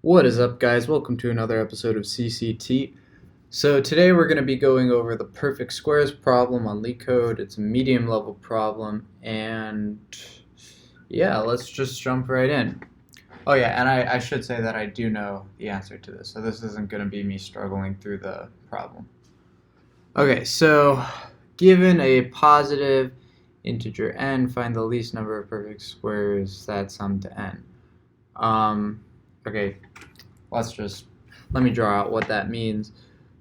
What is up, guys? Welcome to another episode of CCT. So today we're going to be going over the perfect squares problem on Leetcode. It's a medium level problem, and yeah, let's just jump right in. Oh yeah, and I should say that I do know the answer to this, so this isn't going to be me struggling through the problem. Okay, so given a positive integer n, find the least number of perfect squares that sum to n. Okay, let me draw out what that means.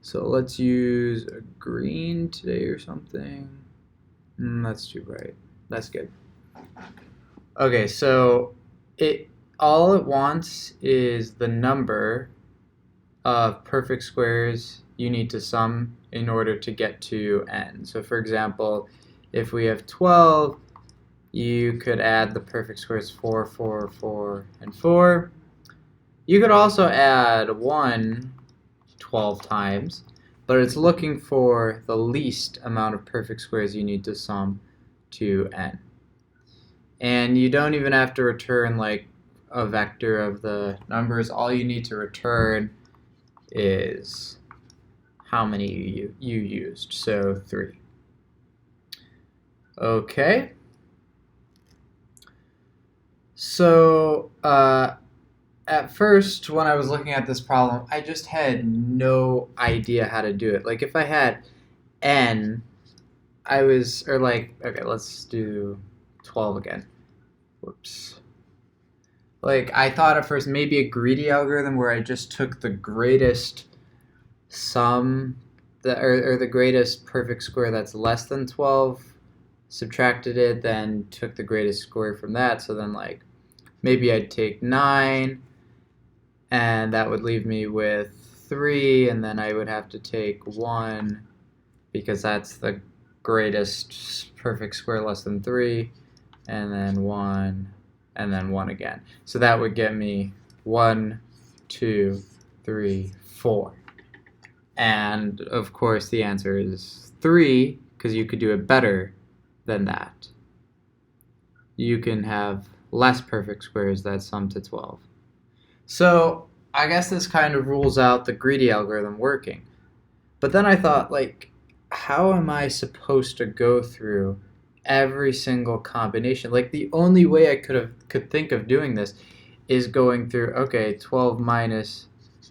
So let's use a green today or something. That's too bright. That's good. Okay, so all it wants is the number of perfect squares you need to sum in order to get to n. So for example, if we have 12, you could add the perfect squares 4, 4, 4, and 4. You could also add 1 12 times, but it's looking for the least amount of perfect squares you need to sum to n. And you don't even have to return like a vector of the numbers. All you need to return is how many you used, so 3. Okay. So at first, when I was looking at this problem, I just had no idea how to do it. Like, if I had n, okay, let's do 12 again. Whoops. Like, I thought at first maybe a greedy algorithm where I just took the greatest sum, or the greatest perfect square that's less than 12, subtracted it, then took the greatest square from that. So then, like, maybe I'd take 9, and that would leave me with 3, and then I would have to take 1 because that's the greatest perfect square less than 3, and then 1, and then 1 again. So that would get me 1, 2, 3, 4. And of course the answer is 3 because you could do it better than that. You can have less perfect squares that sum to 12. So I guess this kind of rules out the greedy algorithm working. But then I thought, like, how am I supposed to go through every single combination? Like, the only way I could think of doing this is going through, okay, 12 minus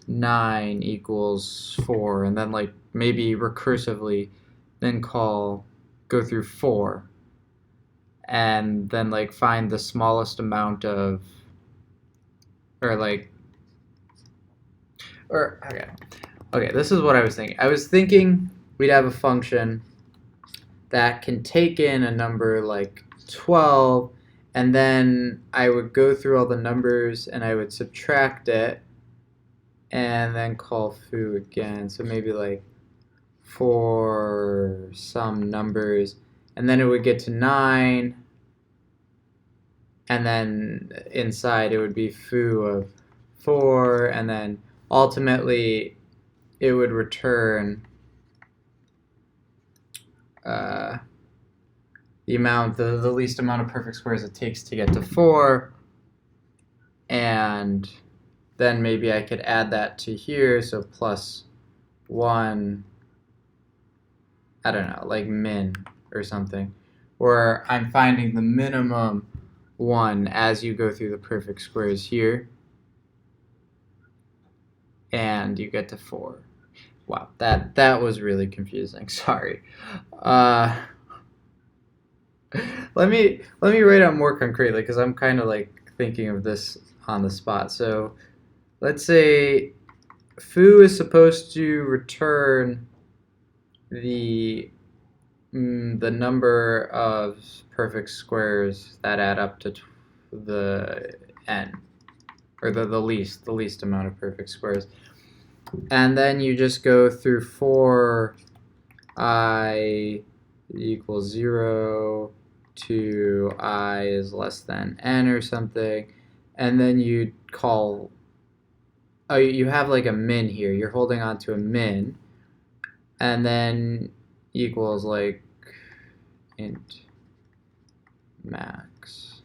9 equals 4, and then like maybe recursively then go through 4, and then like find the smallest amount of, okay, this is what I was thinking. I was thinking we'd have a function that can take in a number like 12, and then I would go through all the numbers and I would subtract it and then call foo again. So maybe like for some numbers, and then it would get to 9, and then inside it would be foo of 4, and then ultimately it would return the least amount of perfect squares it takes to get to 4, and then maybe I could add that to here, so plus 1, I don't know, like min or something, where I'm finding the minimum 1 as you go through the perfect squares here, and you get to 4. Wow, that was really confusing. Sorry. Let me write out more concretely because I'm kind of like thinking of this on the spot. So let's say foo is supposed to return the number of perfect squares that add up to the n, or the least amount of perfect squares. And then you just go through for I equals 0 to I is less than n or something, and then you call, you have like a min here, you're holding on to a min, and then equals like int max.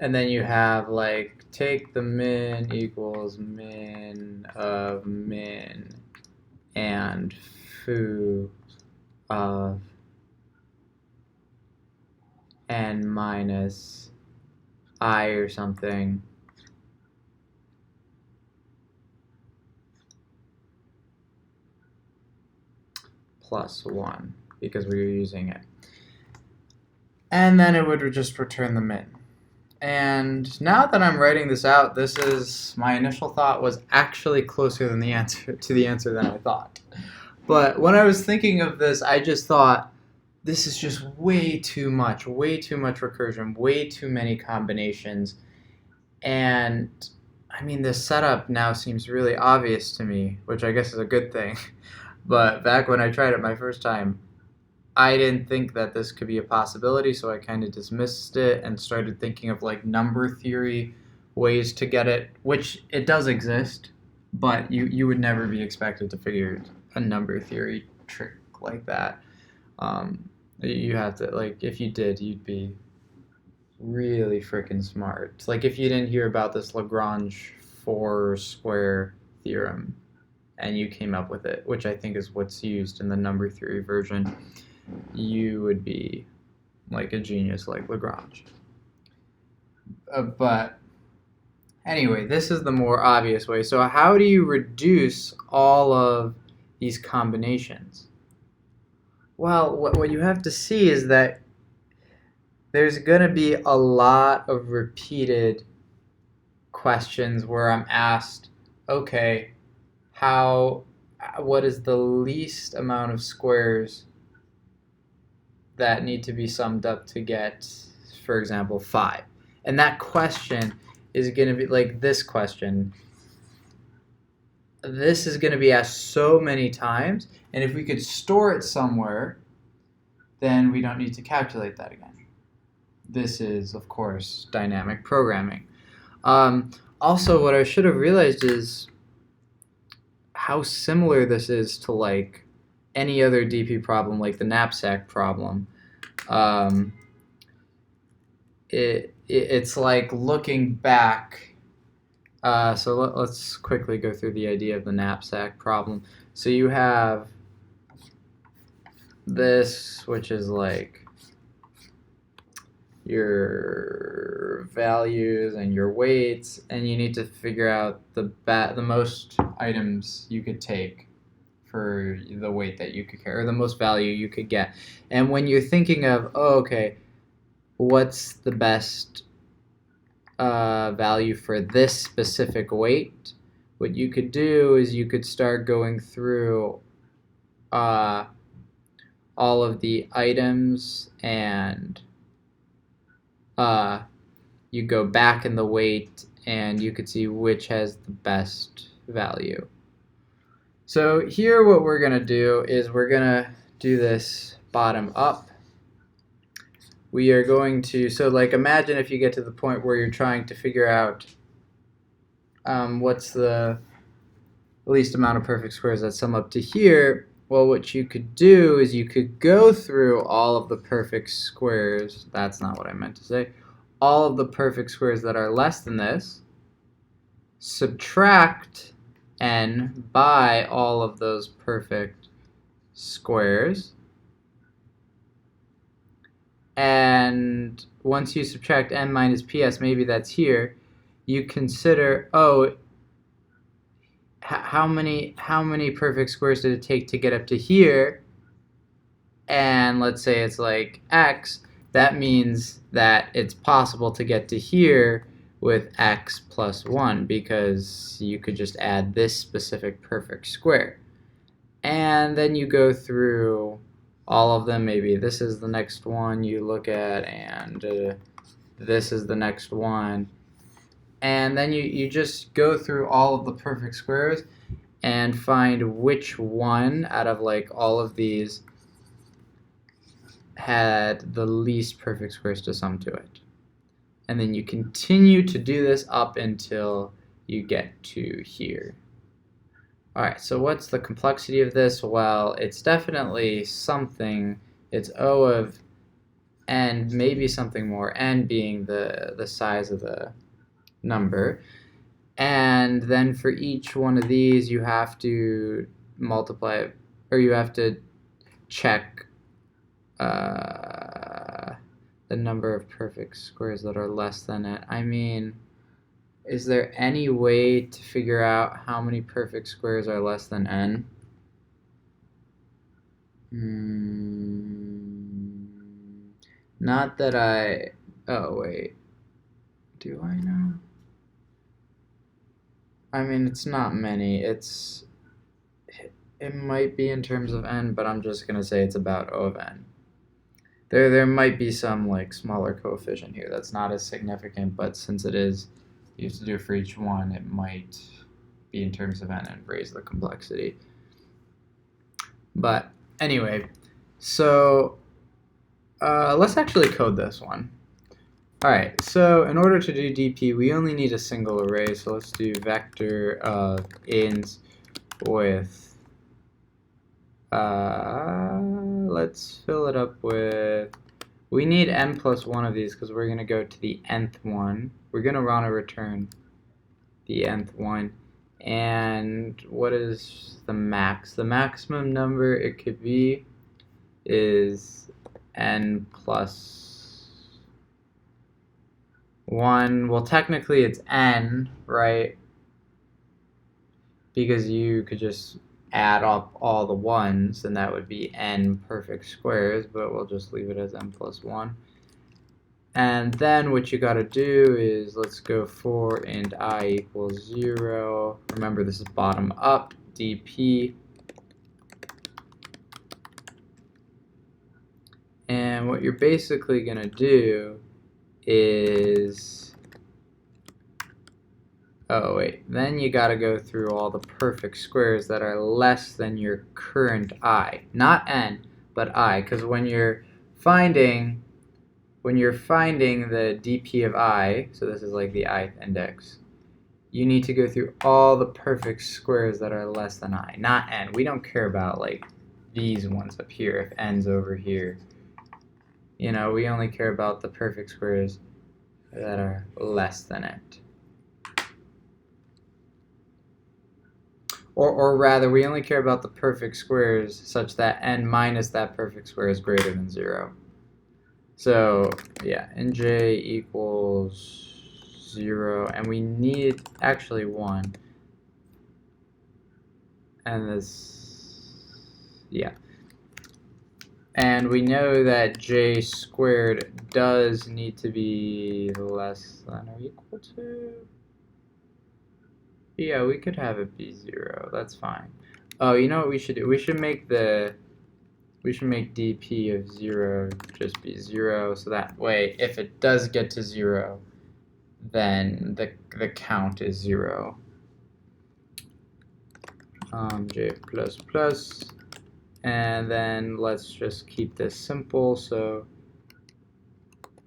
And then you have like take the min equals min of min and foo of n minus I or something plus 1 because we were using it. And then it would just return the min. And now that I'm writing this out, this is my initial thought was actually closer than the answer than I thought. But when I was thinking of this, I just thought this is just way too much recursion, way too many combinations. And I mean, the setup now seems really obvious to me, which I guess is a good thing. But back when I tried it my first time, I didn't think that this could be a possibility, so I kind of dismissed it and started thinking of like number theory ways to get it, which it does exist, but you would never be expected to figure a number theory trick like that. You have to, like, if you did, you'd be really freaking smart. Like if you didn't hear about this Lagrange 4 square theorem and you came up with it, which I think is what's used in the number theory version, you would be like a genius like Lagrange. But anyway, this is the more obvious way. So how do you reduce all of these combinations? Well, what you have to see is that there's going to be a lot of repeated questions where I'm asked, okay, what is the least amount of squares that need to be summed up to get, for example, 5? And that question is going to be like this question. This is going to be asked so many times, and if we could store it somewhere, then we don't need to calculate that again. This is, of course, dynamic programming. Also, what I should have realized is how similar this is to like any other DP problem, like the knapsack problem. It's like looking back. So let's quickly go through the idea of the knapsack problem. So you have this, which is like your values and your weights, and you need to figure out the most items you could take for the weight that you could carry, or the most value you could get. And when you're thinking of, oh, okay, what's the best value for this specific weight, what you could do is you could start going through all of the items, and you go back in the weight and you could see which has the best value. So here what we're going to do is we're going to do this bottom up. We are going to, so like imagine if you get to the point where you're trying to figure out what's the least amount of perfect squares that sum up to here. Well, what you could do is you could go through all of the perfect squares. That's not what I meant to say. All of the perfect squares that are less than this, subtract n by all of those perfect squares, and once you subtract n minus ps, maybe that's here, you consider, oh, how many perfect squares did it take to get up to here? And let's say it's like x. That means that it's possible to get to here with x plus 1, because you could just add this specific perfect square. And then you go through all of them. Maybe this is the next one you look at, and this is the next one. And then you just go through all of the perfect squares and find which one out of like all of these had the least perfect squares to sum to it. And then you continue to do this up until you get to here. Alright, so what's the complexity of this? Well, it's definitely something. It's O of and maybe something more, n being the size of the number. And then for each one of these, you have to multiply, or you have to check the number of perfect squares that are less than it. I mean, is there any way to figure out how many perfect squares are less than n? Not that I... Oh, wait. Do I know? I mean, it's not many. It might be in terms of n, but I'm just going to say it's about O of n. There might be some like smaller coefficient here that's not as significant, but since it is, you have to do it for each one, it might be in terms of n and raise the complexity. But anyway, so let's actually code this one. Alright, so in order to do dp, we only need a single array, so let's do vector of int with, let's fill it up with, we need n plus 1 of these because we're going to go to the nth one. We're going to want to return the nth one. And what is the max? The maximum number it could be is n plus 1. Well, technically it's n, right? Because you could just add up all the ones, and that would be n perfect squares, but we'll just leave it as n plus 1. And then what you got to do is, let's go for int I equals 0. Remember, this is bottom up, dp. And what you're basically going to do is, oh wait, then you got to go through all the perfect squares that are less than your current I. Not n, but I, because when you're finding the dp of I, so this is like the ith index, you need to go through all the perfect squares that are less than I, not n. We don't care about like these ones up here if n's over here. You know, we only care about the perfect squares that are less than it. Or rather, we only care about the perfect squares such that n minus that perfect square is greater than 0. So yeah, nj equals 0, and we need actually 1. And this, yeah. And we know that j squared does need to be less than or equal to. Yeah, we could have it be 0. That's fine. Oh, you know what we should do? We should make dp of 0 just be 0, so that way if it does get to 0, then the count is 0. J plus plus, and then let's just keep this simple. So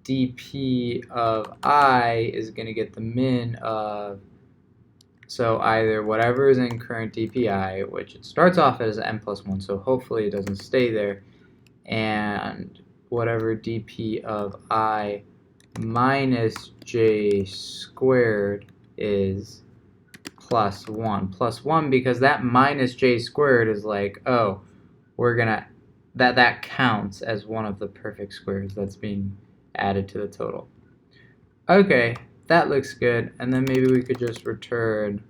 dp of I is going to get the min of, so either whatever is in current dpi, which it starts off as n plus 1, so hopefully it doesn't stay there, and whatever dp of I minus j squared is plus 1. Plus 1 because that minus j squared is like, oh, we're gonna, that counts as one of the perfect squares that's being added to the total. Okay, that looks good, and then maybe we could just return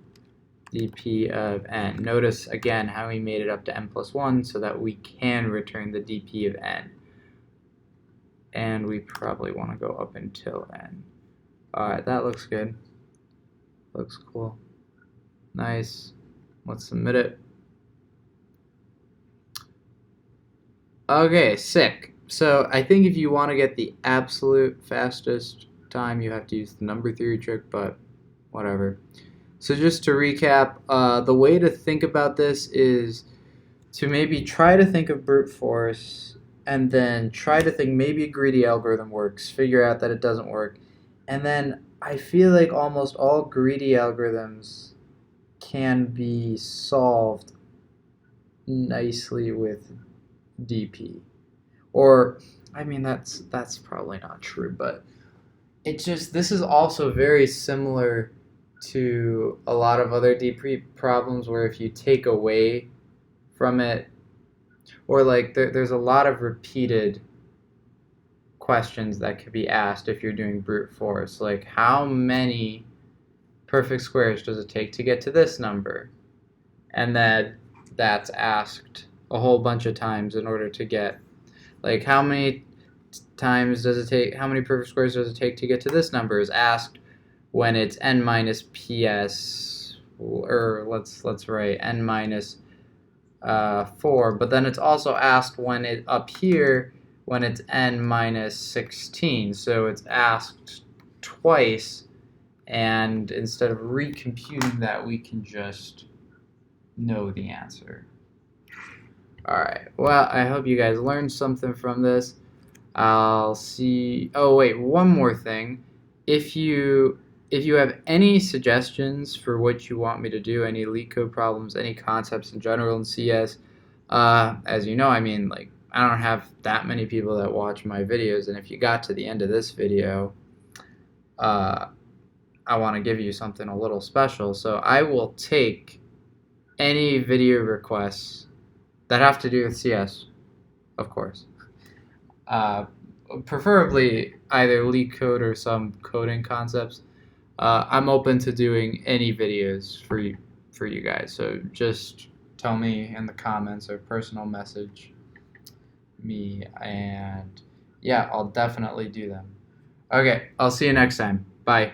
dp of n. Notice again how we made it up to n plus 1 so that we can return the dp of n. And we probably want to go up until n. Alright, that looks good. Looks cool. Nice. Let's submit it. Okay, sick. So I think if you want to get the absolute fastest time, you have to use the number theory trick, but whatever. So just to recap, the way to think about this is to maybe try to think of brute force, and then try to think maybe a greedy algorithm works, figure out that it doesn't work, and then I feel like almost all greedy algorithms can be solved nicely with dp. Or I mean, that's probably not true, but it just this is also very similar to a lot of other deep problems where if you take away from it, or like there's a lot of repeated questions that could be asked if you're doing brute force, like how many perfect squares does it take to get to this number? And then that's asked a whole bunch of times in order to get, like, how many times does it take, how many perfect squares does it take to get to this number is asked when it's n minus ps, or let's write n minus 4, but then it's also asked when it up here when it's n minus 16, so it's asked twice, and instead of recomputing that, we can just know the answer. Alright, well, I hope you guys learned something from this. I'll see. Oh wait, one more thing. If you have any suggestions for what you want me to do, any Leetcode problems, any concepts in general in CS, as you know, I mean, like, I don't have that many people that watch my videos, and if you got to the end of this video, I want to give you something a little special. So I will take any video requests that have to do with CS, of course. Preferably either Leetcode or some coding concepts. I'm open to doing any videos for you guys. So just tell me in the comments or personal message me, and yeah, I'll definitely do them. Okay, I'll see you next time. Bye.